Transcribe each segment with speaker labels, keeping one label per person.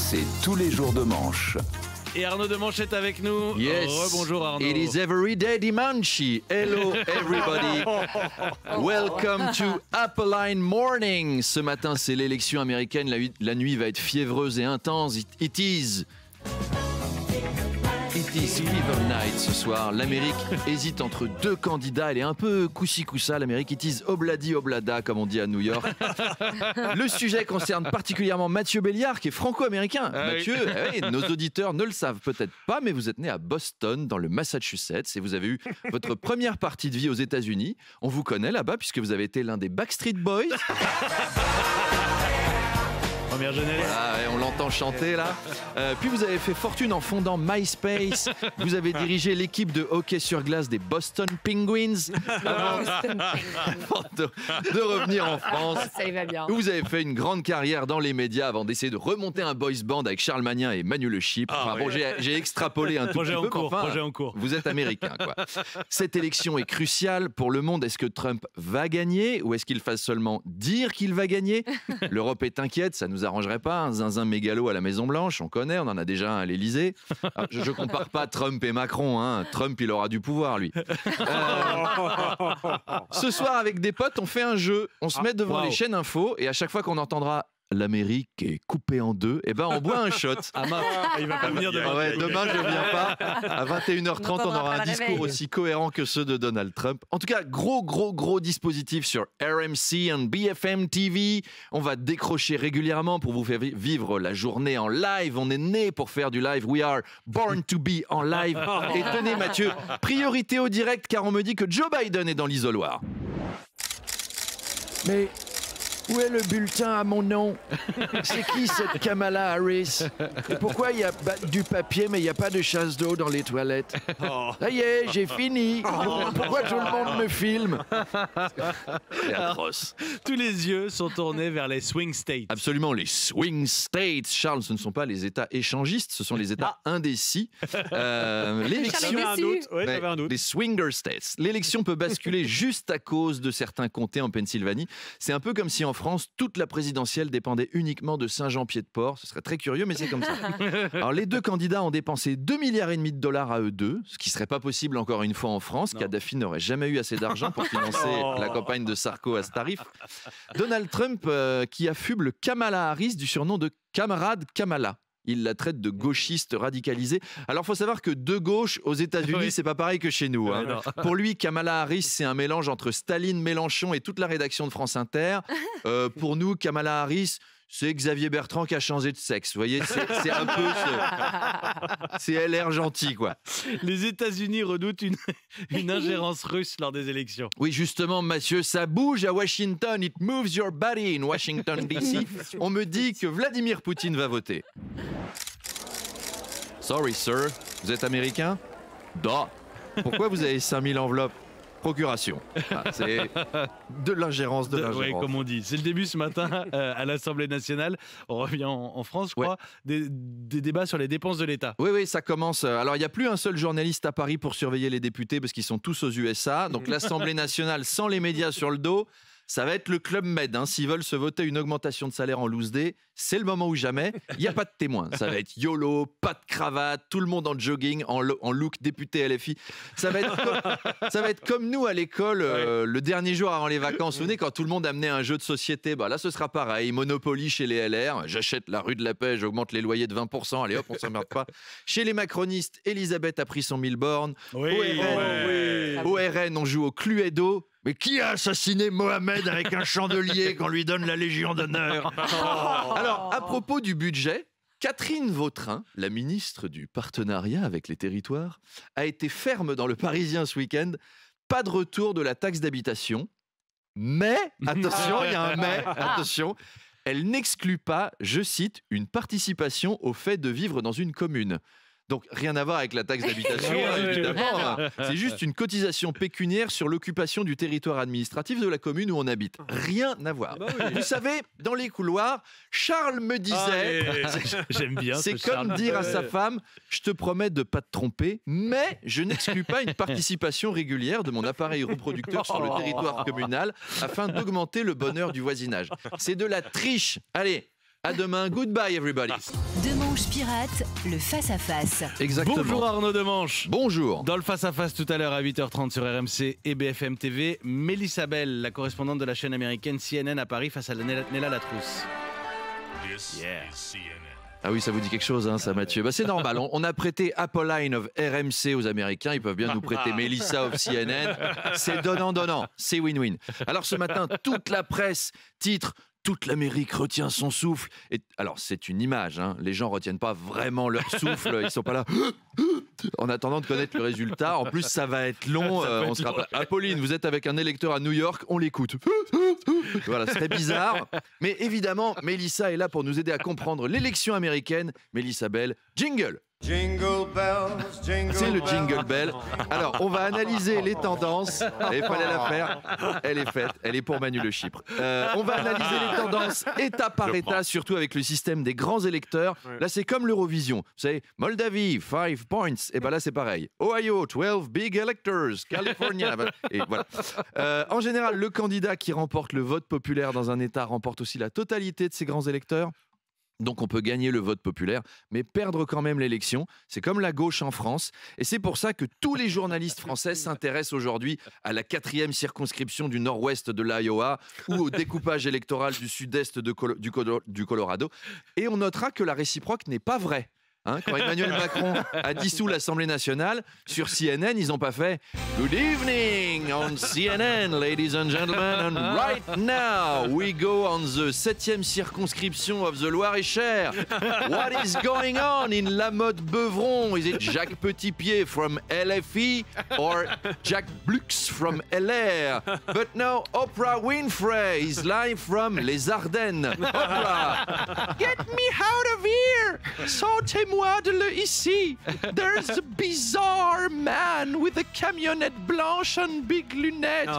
Speaker 1: c'est tous les jours de manche.
Speaker 2: Et Arnaud Demanche est avec nous.
Speaker 3: Yes.
Speaker 2: Bonjour Arnaud.
Speaker 3: It is everyday Dimanche. Hello everybody. Welcome to Apolline Morning. Ce matin, c'est l'élection américaine. La nuit va être fiévreuse et intense. It is Fever Night ce soir. L'Amérique hésite entre deux candidats. Elle est un peu coussi-coussa, l'Amérique. It is obladi oblada, comme on dit à New York. Le sujet concerne particulièrement Mathieu Béliard, qui est franco-américain. Mathieu, nos auditeurs ne le savent peut-être pas, mais vous êtes né à Boston, dans le Massachusetts, et vous avez eu votre première partie de vie aux États-Unis. On vous connaît là-bas, puisque vous avez été l'un des Backstreet Boys.
Speaker 2: Première jeunesse.
Speaker 3: Voilà, on l'entend chanter là. Puis vous avez fait fortune en fondant MySpace. Vous avez dirigé l'équipe de hockey sur glace des Boston Penguins avant de revenir en France.
Speaker 4: Ça y va bien.
Speaker 3: Vous avez fait une grande carrière dans les médias avant d'essayer de remonter un boys band avec Charles Magnin et Manu Le Chip. Bon, j'ai extrapolé un tout petit peu.
Speaker 2: Projet en cours.
Speaker 3: Vous êtes américain, quoi. Cette élection est cruciale pour le monde. Est-ce que Trump va gagner ou est-ce qu'il va seulement dire qu'il va gagner? L'Europe est inquiète, ça nous arrangerait pas, un zinzin mégalo à la Maison-Blanche, on connaît, on en a déjà un à l'Élysée. Je compare pas Trump et Macron, hein. Trump, il aura du pouvoir, lui. Ce soir, avec des potes, on fait un jeu. On se met devant les chaînes info et à chaque fois qu'on entendra l'Amérique est coupée en deux, et ben on boit un shot.
Speaker 2: Il va pas venir demain.
Speaker 3: Demain je viens pas. À 21h30 on aura un discours aussi cohérent que ceux de Donald Trump. En tout cas, gros dispositif sur RMC et BFM TV. On va décrocher régulièrement pour vous faire vivre la journée en live. On est né pour faire du live. We are born to be en live. Et tenez Mathieu, priorité au direct car on me dit que Joe Biden est dans l'isoloir.
Speaker 5: Mais où est le bulletin à mon nom? C'est qui cette Kamala Harris? Et pourquoi il y a du papier mais il n'y a pas de chasse d'eau dans les toilettes? Ça y est, j'ai fini. Pourquoi tout le monde me filme?
Speaker 3: C'est atroce.
Speaker 2: Tous les yeux sont tournés vers les swing states.
Speaker 3: Absolument, les swing states. Charles, ce ne sont pas les États échangistes, ce sont les États indécis. L'élection...
Speaker 2: J'avais un doute.
Speaker 3: Les swinger states. L'élection peut basculer juste à cause de certains comtés en Pennsylvanie. C'est un peu comme si en France, toute la présidentielle dépendait uniquement de Saint-Jean-Pied-de-Port. Ce serait très curieux, mais c'est comme ça. Alors, les deux candidats ont dépensé 2,5 milliards de dollars à eux deux, ce qui serait pas possible encore une fois en France.
Speaker 2: Non.
Speaker 3: Kadhafi n'aurait jamais eu assez d'argent pour financer la campagne de Sarko à ce tarif. Donald Trump qui affuble Kamala Harris du surnom de camarade Kamala. Il la traite de gauchiste radicalisée. Alors, il faut savoir que de gauche aux États-Unis, c'est pas pareil que chez nous. Hein. Pour lui, Kamala Harris, c'est un mélange entre Staline, Mélenchon et toute la rédaction de France Inter. Pour nous, Kamala Harris, c'est Xavier Bertrand qui a changé de sexe. Vous voyez, c'est un peu c'est LR gentil, quoi.
Speaker 2: Les États-Unis redoutent une ingérence russe lors des élections.
Speaker 3: Oui, justement, Mathieu, ça bouge à Washington. It moves your body in Washington, D.C. On me dit que Vladimir Poutine va voter. Sorry, sir. Vous êtes américain? Da. Pourquoi vous avez 5000 enveloppes? Procuration. C'est de l'ingérence, de l'ingérence.
Speaker 2: Oui, comme on dit. C'est le début ce matin à l'Assemblée nationale. On revient en France, je crois. Des débats sur les dépenses de l'État.
Speaker 3: Oui, ça commence. Alors, il n'y a plus un seul journaliste à Paris pour surveiller les députés parce qu'ils sont tous aux USA. Donc, l'Assemblée nationale sans les médias sur le dos. Ça va être le Club Med. Hein. S'ils veulent se voter une augmentation de salaire en loose day, c'est le moment ou jamais. Il n'y a pas de témoin. Ça va être YOLO, pas de cravate, tout le monde en jogging, en look député LFI. Ça va être comme nous à l'école, le dernier jour avant les vacances. Vous savez, quand tout le monde amenait un jeu de société, là, ce sera pareil. Monopoly chez les LR. J'achète la rue de la Paix, j'augmente les loyers de 20%. Allez hop, on s'emmerde pas. Chez les macronistes, Elisabeth a pris son 1000 bornes. Au RN, on joue au Cluedo. Mais qui a assassiné Mohamed avec un chandelier qu'on lui donne la Légion d'honneur? Alors, à propos du budget, Catherine Vautrin, la ministre du partenariat avec les territoires, a été ferme dans Le Parisien ce week-end. Pas de retour de la taxe d'habitation. Mais, attention, il y a un mais, attention, elle n'exclut pas, je cite, une participation au fait de vivre dans une commune. Donc, rien à voir avec la taxe d'habitation, évidemment. C'est juste une cotisation pécuniaire sur l'occupation du territoire administratif de la commune où on habite. Rien à voir. Vous savez, dans les couloirs, Charles me disait...
Speaker 2: J'aime bien.
Speaker 3: C'est comme dire à sa femme, je te promets de ne pas te tromper, mais je n'exclus pas une participation régulière de mon appareil reproducteur sur le territoire communal afin d'augmenter le bonheur du voisinage. C'est de la triche. Allez, À demain. Goodbye, everybody.
Speaker 4: Demanche pirate, le face-à-face.
Speaker 3: Exactement.
Speaker 2: Bonjour Arnaud Demanche.
Speaker 3: Bonjour.
Speaker 2: Dans le face-à-face tout à l'heure à 8h30 sur RMC et BFM TV, Mélissa Bell, la correspondante de la chaîne américaine CNN à Paris face à Nella Latrousse.
Speaker 3: Ah oui, ça vous dit quelque chose, hein, ça, Mathieu. Bah, c'est normal. On a prêté Apolline of RMC aux Américains. Ils peuvent bien nous prêter Mélissa of CNN. C'est donnant-donnant. C'est win-win. Alors, ce matin, toute la presse titre « Toute l'Amérique retient son souffle ». Et alors, c'est une image. Hein. Les gens ne retiennent pas vraiment leur souffle. Ils ne sont pas là en attendant de connaître le résultat. En plus, ça va être long. On sera pas... Apolline, vous êtes avec un électeur à New York. On l'écoute. Voilà, c'est très bizarre. Mais évidemment, Mélissa est là pour nous aider à comprendre l'élection américaine. Mélissa Bell, jingle.
Speaker 6: Jingle bells, jingle
Speaker 3: C'est le jingle bell. Alors, on va analyser les tendances. Il fallait la faire. Elle est faite. Elle est pour Manu Le Chypre. On va analyser les tendances état par état, surtout avec le système des grands électeurs. Là, c'est comme l'Eurovision. Vous savez, Moldavie, 5 points. Et ben là, c'est pareil. Ohio, 12 big electors. California. Et voilà. En général, le candidat qui remporte le vote populaire dans un État remporte aussi la totalité de ses grands électeurs. Donc on peut gagner le vote populaire, mais perdre quand même l'élection. C'est comme la gauche en France. Et c'est pour ça que tous les journalistes français s'intéressent aujourd'hui à la 4e circonscription du nord-ouest de l'Iowa ou au découpage électoral du sud-est du Colorado. Et on notera que la réciproque n'est pas vraie. Hein, quand Emmanuel Macron a dissous l'Assemblée nationale, sur CNN, ils n'ont pas fait « Good evening on CNN, ladies and gentlemen, and right now we go on the 7e circonscription of the Loir-et-Cher. What is going on in Lamotte-Beuvron? Is it Jacques Petitpied from LFI or Jack Blux from LR? But no, Oprah Winfrey is live from les Ardennes. Oprah, get me out of here! Sortez-moi de le ici. There's a bizarre man with a camionnette blanche and big lunettes.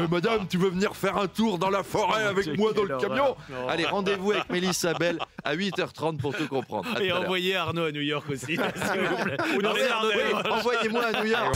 Speaker 3: Madame, tu veux venir faire un tour dans la forêt avec moi dans le camion? Allez, rendez-vous avec Mélissa Bell à 8h30 pour tout comprendre.
Speaker 2: Et envoyez Arnaud à New York aussi, s'il vous plaît. Ou dans les Ardennes.
Speaker 3: Envoyez-moi à New York.